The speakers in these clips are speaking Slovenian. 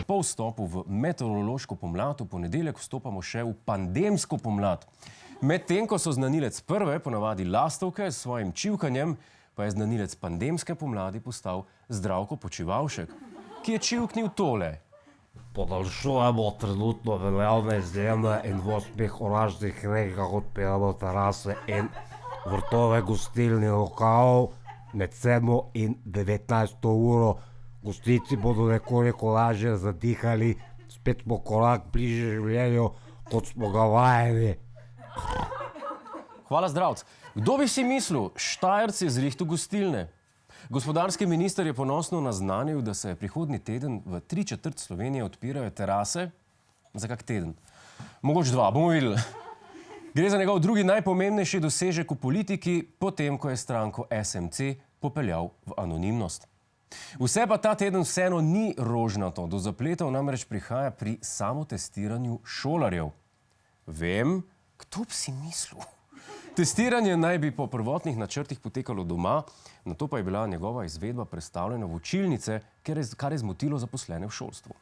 po vstopu v meteorološko pomlad v ponedeljek vstopamo še v pandemsko pomlad. Medtem ko so znanilec prve, ponavadi lastovke, s svojim čivkanjem, pa je znanilec pandemske pomladi postal Zdravko Počivalšek, ki je čivknil tole. Podaljšujemo trenutno veljavne izjeme in v 8 oranžnih regijah odpiramo terase in vrtove gostilni lokalov med 7 in 19 uro. Gostici bodo nekoliko lažje zadihali, spet smo korak bliže življenju, kot smo ga vajeni. Hvala, Zdravc. Kdo bi si mislil, Štajerc je zrihtal gostilne? Gospodarski minister je ponosno naznanil, da se prihodnji teden v 3/4 Slovenije odpirajo terase. Za kak teden? Mogoče 2, bomo videli. Gre za njegov drugi najpomembnejši dosežek v politiki, potem ko je stranko SMC popeljal v anonimnost. Vse pa ta teden vseeno ni rožnato. Do zapletov namreč prihaja pri samotestiranju šolarjev. Vem, kdo bi si mislil? Testiranje naj bi po prvotnih načrtih potekalo doma, nato pa je bila njegova izvedba prestavljena v učilnice, kar je zmotilo zaposlene v šolstvu.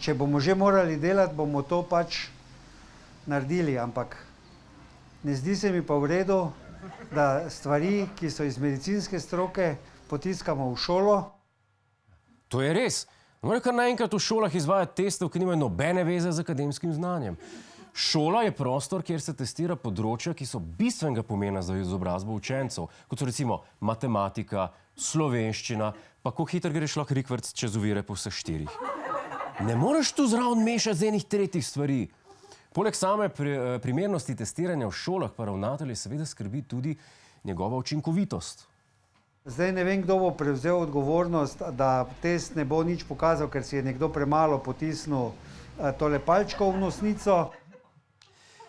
Če bomo že morali delati, bomo to pač naredili, ampak ne zdi se mi pa v redu, da stvari, ki so iz medicinske stroke, potiskamo v šolo. To je res. Ne more kar naenkrat v šolah izvajati testov, ki nimajo nobene veze z akademskim znanjem. Šola je prostor, kjer se testira področja, ki so bistvenega pomena za izobrazbo učencev, kot so recimo matematika, slovenščina, pa kako hitro greš lahko rikverc čez ovire po vseh 4. Ne moreš tu zraven mešati z enih tretjih stvari. Poleg same primernosti testiranja v šolah pa ravnatelje seveda skrbi tudi njegova učinkovitost. Zdaj ne vem, kdo bo prevzel odgovornost, da test ne bo nič pokazal, ker si je nekdo premalo potisnil tole palčko v nosnico.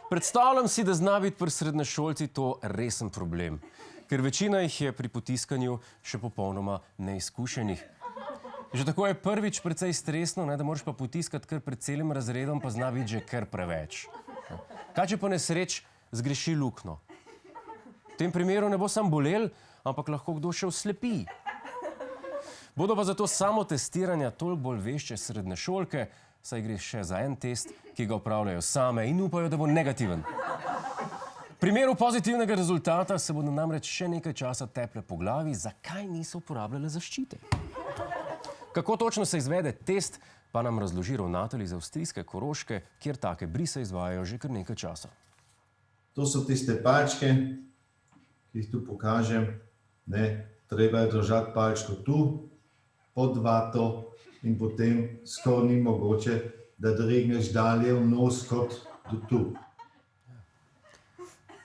Predstavljam si, da zna biti pri srednješolci to resen problem, ker večina jih je pri potiskanju še popolnoma neizkušenih. Že tako je prvič precej stresno, da moraš pa potiskati kar pred celim razredom, pa zna biti že kar preveč. Kaj če po nesreč zgreši luknjo? V tem primeru ne bo sam bolel, ampak lahko kdo še oslepi. Bodo pa zato samo testiranja toliko bolj vešče srednješolke, saj gre še za en test, ki ga opravljajo same in upajo, da bo negativen. V primeru pozitivnega rezultata se bodo namreč še nekaj časa teple po glavi, zakaj niso uporabljale zaščite. Kako točno se izvede test, pa nam razloži ravnatelj iz avstrijske Koroške, kjer take brise izvajajo že kar nekaj časa. To so tiste palčke, ki jih tu pokažem. Treba je držati palčko tu, pod vato, in potem skoraj ni mogoče, da dregneš dalje v nos kot do tu.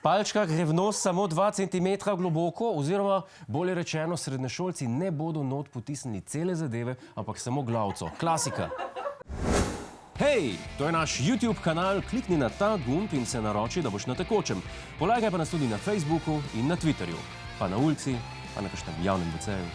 Palčka gre v nos samo 2 centimetra globoko, oziroma bolje rečeno, srednješolci ne bodo not potisnili cele zadeve, ampak samo glavco. Klasika. Hej, to je naš YouTube kanal, klikni na ta gumb in se naroči, da boš na tekočem. Polajkaj pa nas tudi na Facebooku in na Twitterju, pa na ulici, pa na kakšnem javnem WC-ju.